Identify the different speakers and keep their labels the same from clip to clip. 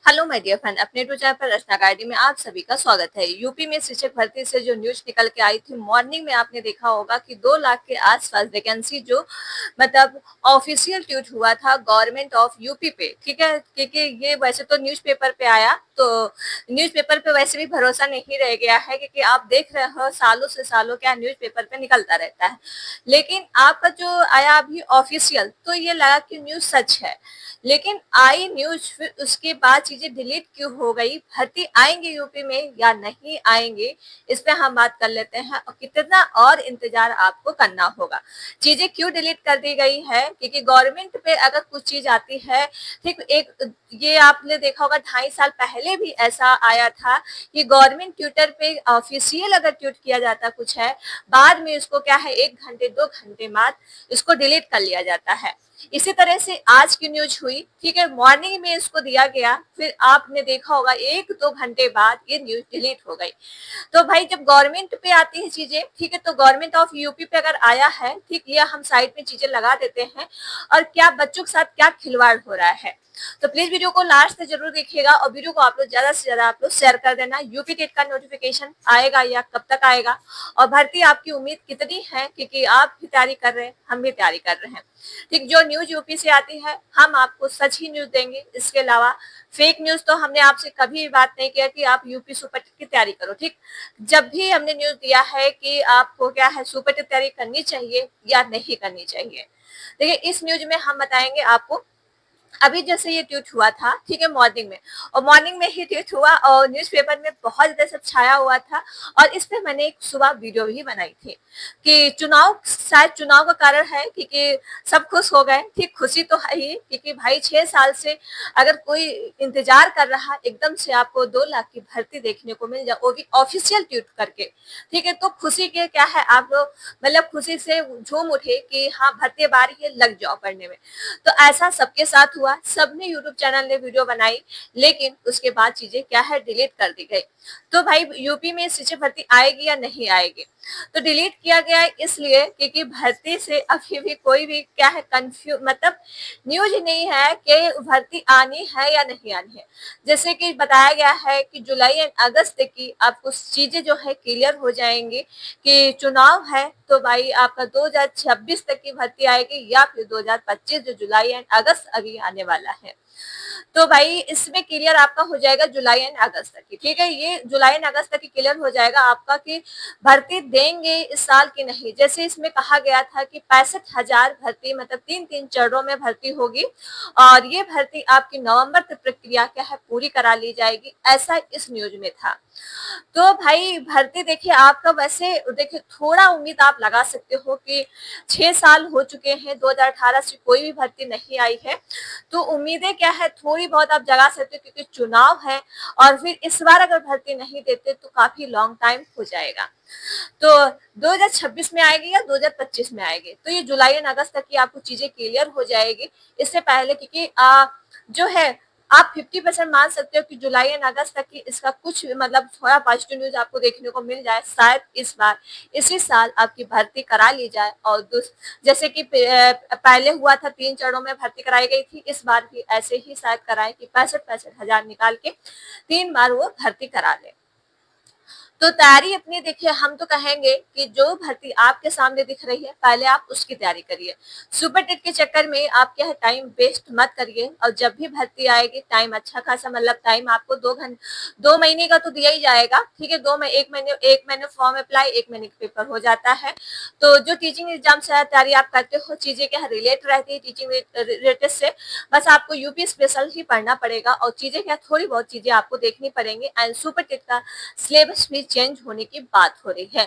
Speaker 1: Hello my dear friend, अपने YouTube channel पर रचना academy में आप सभी का स्वागत है। यूपी में शिक्षक भर्ती से जो न्यूज निकल के आई थी मॉर्निंग में, आपने देखा होगा कि 2 लाख के आसपास वैकेंसी जो मतलब ऑफिशियल ट्वीट हुआ था गवर्नमेंट ऑफ यूपी पे, ठीक है। क्योंकि ये वैसे तो न्यूज़पेपर पे आया, तो न्यूज़पेपर पे वैसे भी भरोसा नहीं रह गया है, क्योंकि आप देख रहे हो सालों से सालों क्या न्यूज़पेपर पे निकलता रहता है। लेकिन आपका जो आया अभी ऑफिशियल, तो ये लगा कि न्यूज सच है। लेकिन आई न्यूज, फिर उसके बाद चीजें डिलीट क्यों हो गई, भर्ती आएंगे यूपी में या नहीं आएंगे, इस पे हम बात कर लेते हैं। और कितना और इंतजार आपको करना होगा, चीजें क्यों डिलीट कर दी गई है। क्योंकि गवर्नमेंट पे अगर कुछ चीज आती है, ठीक, एक ये आपने देखा होगा 2.5 साल पहले भी ऐसा आया था कि गवर्नमेंट ट्विटर पे ऑफिशियल अगर ट्वीट किया जाता कुछ है, बाद में उसको क्या है 1 घंटे 2 घंटे बाद इसको डिलीट कर लिया जाता है। इसी तरह से आज की न्यूज हुई, ठीक है, मॉर्निंग में इसको दिया गया, फिर आपने देखा होगा 1-2 घंटे बाद ये न्यूज डिलीट हो गई। तो भाई जब गवर्नमेंट पे आती है चीजें, ठीक है, तो गवर्नमेंट ऑफ यूपी पे अगर आया है, ठीक, ये हम साइड में चीजें लगा देते हैं। और क्या बच्चों के साथ क्या खिलवाड़ हो रहा है, तो प्लीज वीडियो को लास्ट तक जरूर देखिएगा और वीडियो को आप लोग ज्यादा से ज्यादा आप लोग शेयर कर देना। यूपी टेट का नोटिफिकेशन आएगा या कब तक आएगा, और भर्ती आपकी उम्मीद कितनी है, क्योंकि आप भी तैयारी कर रहे हैं, हम भी तैयारी कर रहे हैं। ठीक, जो न्यूज यूपी से आती है हम आपको सच ही न्यूज देंगे, इसके अलावा फेक न्यूज तो हमने आपसे कभी बात नहीं किया कि आप यूपी सुपर टेट की तैयारी करो। ठीक, जब भी हमने न्यूज दिया है कि आपको क्या है सुपर टेट तैयारी करनी चाहिए या नहीं करनी चाहिए। देखिए, इस न्यूज में हम बताएंगे आपको। अभी जैसे ये ट्वीट हुआ था, ठीक है, मॉर्निंग में, और मॉर्निंग में ही ट्वीट हुआ और न्यूज़पेपर में बहुत ज्यादा सब छाया हुआ था। और इस पे मैंने एक सुबह वीडियो भी बनाई थी कि चुनाव, शायद चुनाव का कारण है, क्योंकि सब खुश हो गए। ठीक, खुशी तो है ही, क्योंकि भाई 6 साल से अगर कोई इंतजार कर रहा, एकदम से आपको 2 लाख की भर्ती देखने को मिल जाए, वो भी ऑफिशियल ट्वीट करके, ठीक है, तो खुशी के क्या है, आप लोग मतलब खुशी से झूम उठे कि हाँ भर्ती बारी है, लग जाओ पढ़ने में। तो ऐसा सबके साथ हुआ, सबने यूट्यूब चैनल ने वीडियो बनाई, लेकिन उसके बाद चीजें क्या है डिलीट कर दी गई। तो भाई यूपी में शिक्षक भर्ती आएगी या नहीं आएगी, तो डिलीट किया गया है इसलिए क्योंकि भर्ती से अभी भी कोई भी क्या है कंफ्यूज, मतलब न्यूज नहीं है कि भर्ती आनी है या नहीं आनी है। जैसे कि बताया गया है कि जुलाई एंड अगस्त की आपको चीजें जो है क्लियर हो जाएंगी कि चुनाव है, तो भाई आपका 2026 तक की भर्ती आएगी या फिर 2025 जो जुलाई एंड अगस्त अभी आने वाला है। तो भाई इसमें क्लियर आपका हो जाएगा जुलाई एंड अगस्त तक की, ठीक है, ये जुलाई एंड अगस्त तक की क्लियर हो जाएगा आपका कि भर्ती देंगे इस साल की नहीं। जैसे इसमें कहा गया था कि 65,000 भर्ती, मतलब 3-3 चरणों में भर्ती होगी, और ये भर्ती आपकी नवंबर तक प्रक्रिया क्या है पूरी करा ली जाएगी, ऐसा इस न्यूज में था। तो भाई भर्ती देखिए आपका, वैसे देखिए थोड़ा उम्मीद आप लगा सकते हो कि 6 साल हो चुके हैं, 2018 से कोई भी भर्ती नहीं आई है, तो उम्मीदें क्या है थोड़ी बहुत आप जगा सकते हो, क्योंकि चुनाव है और फिर इस बार अगर भर्ती नहीं देते तो काफी लॉन्ग टाइम हो जाएगा। तो 2026 में आएगी या 2025 में आएगी, तो ये जुलाई एंड अगस्त तक की आपको चीजें क्लियर हो जाएगी। इससे पहले क्योंकि जो है आप 50% मान सकते हो कि जुलाई एंड अगस्त तक की इसका कुछ मतलब थोड़ा पॉजिटिव न्यूज आपको देखने को मिल जाए, शायद इस बार इसी साल आपकी भर्ती करा ली जाए। और जैसे कि पहले हुआ था 3 चरणों में भर्ती कराई गई थी, इस बार भी ऐसे ही शायद कराए कि 65,000 निकाल के 3 बार वो भर्ती करा ले। तो तैयारी अपनी देखिए, हम तो कहेंगे कि जो भर्ती आपके सामने दिख रही है पहले आप उसकी तैयारी करिए। सुपर टेट के चक्कर में आप क्या है टाइम वेस्ट मत करिए, और जब भी भर्ती आएगी टाइम अच्छा खासा, मतलब टाइम आपको 2 महीने का तो दिया ही जाएगा, ठीक है, 1 महीने फॉर्म अप्लाई, 1 महीने का पेपर हो जाता है। तो जो टीचिंग एग्जाम से तैयारी आप करते हो, चीजें क्या रिलेट रहती है टीचिंग रिलेटेड से, बस आपको यूपी स्पेशल ही पढ़ना पड़ेगा, और चीजें क्या थोड़ी बहुत चीजें आपको देखनी पड़ेंगी। एंड सुपर टेट का सिलेबस भी चेंज होने की बात हो रही है,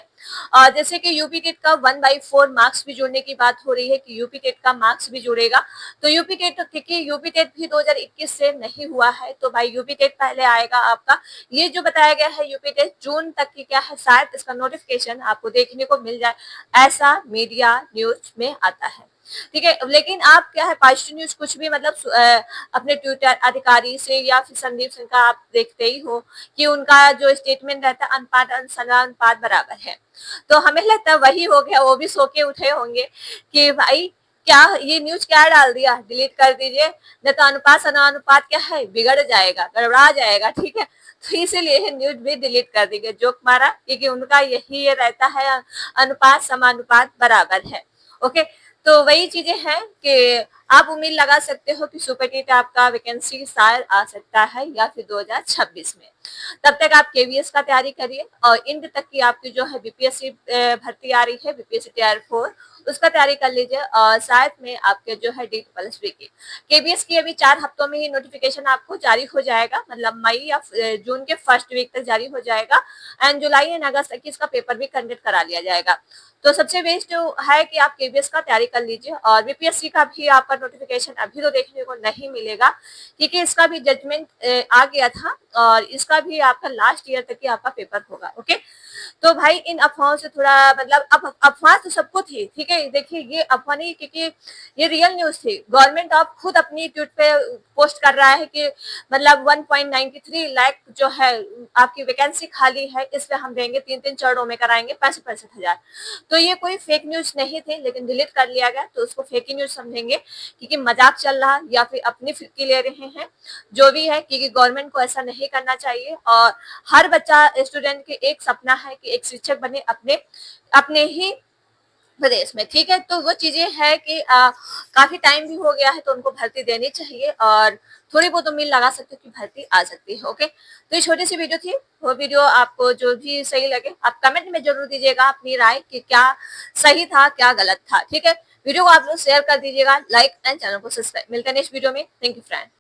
Speaker 1: और जैसे कि यूपी टेट का 1/4 मार्क्स भी जोड़ने की बात हो रही है कि यूपी टेट का मार्क्स भी जुड़ेगा। तो यूपी टेट, क्योंकि यूपी टेट भी 2021 से नहीं हुआ है, तो भाई यूपी टेट पहले आएगा आपका। ये जो बताया गया है यूपी टेट जून तक की क्या है, शायद इसका नोटिफिकेशन आपको देखने को मिल जाए, ऐसा मीडिया न्यूज में आता है, ठीक है। लेकिन आप क्या है पॉजिटिव न्यूज कुछ भी मतलब अपने ट्विटर अधिकारी से या फिर संदीप सिंह का आप देखते ही हो कि उनका जो स्टेटमेंट रहता है अनुपात अनुपात बराबर है, तो हमें लगता है वही हो गया, वो भी सो के उठे होंगे कि भाई क्या ये न्यूज क्या डाल दिया, डिलीट कर दीजिए, नहीं तो अनुपात समानुपात क्या है, बिगड़ जाएगा, गड़बड़ा जाएगा, ठीक है। तो इसीलिए ये न्यूज भी डिलीट कर दी गई, जोक मारा, क्योंकि उनका यही ये रहता है, अनुपात समानुपात बराबर है। ओके, तो वही चीजें हैं कि आप उम्मीद लगा सकते हो कि सुपर नीट आपका वैकेंसी शायद आ सकता है या फिर 2026 में। तब तक आप केवीएस का तैयारी करिए और इंड तक की आपकी जो है बीपीएससी भर्ती आ रही है, बीपीएससी टीआर 4, उसका तैयारी कर लीजिए। और साथ में आपके जो है डी+3 की केबीएस की अभी 4 हफ्तों में ही नोटिफिकेशन आपको जारी हो जाएगा, मतलब मई या जून के फर्स्ट वीक तक जारी हो जाएगा। एंड जुलाई एंड अगस्त तक इसका पेपर भी कंडक्ट करा लिया जाएगा। तो सबसे बेस्ट जो है कि आप केबीएस का तैयारी कर लीजिए, और बीपीएससी का भी आपका नोटिफिकेशन अभी तो देखने को नहीं मिलेगा, क्योंकि इसका भी जजमेंट आ गया था, और इसका भी आपका लास्ट ईयर तक ही आपका पेपर होगा। ओके, तो भाई इन अफवाहों से थोड़ा, मतलब अब अफवाह तो सबको थी, ठीक है, देखिए ये अफवाह नहीं, क्योंकि ये रियल न्यूज थी। गवर्नमेंट अब खुद अपनी ट्वीट पे पोस्ट कर रहा है कि मतलब 1.93 लाख जो है आपकी वैकेंसी खाली है, इस पे हम देंगे, 3-3 चरणों में कराएंगे 65,000। तो ये कोई फेक न्यूज नहीं थी, लेकिन डिलीट कर लिया गया, तो उसको फेक न्यूज समझेंगे, क्योंकि मजाक चल रहा या फिर अपनी फिरकी ले रहे हैं, जो भी है, क्योंकि गवर्नमेंट को ऐसा नहीं करना चाहिए। और हर बच्चा स्टूडेंट के एक सपना है कि एक शिक्षक बने अपने अपने ही प्रदेश में, ठीक है। तो वो चीजें है कि काफी टाइम भी हो गया है, तो उनको भर्ती देनी चाहिए, और थोड़ी बहुत उम्मीद लगा सकते हो कि भर्ती आ सकती है। ओके, तो ये छोटी सी वीडियो थी, वो वीडियो आपको जो भी सही लगे आप कमेंट में जरूर दीजिएगा अपनी राय कि क्या सही था क्या गलत था, ठीक है। वीडियो को आप लोग शेयर कर दीजिएगा, लाइक एंड चैनल को सब्सक्राइब। मिलते हैं नेक्स्ट वीडियो में। Thank you friend.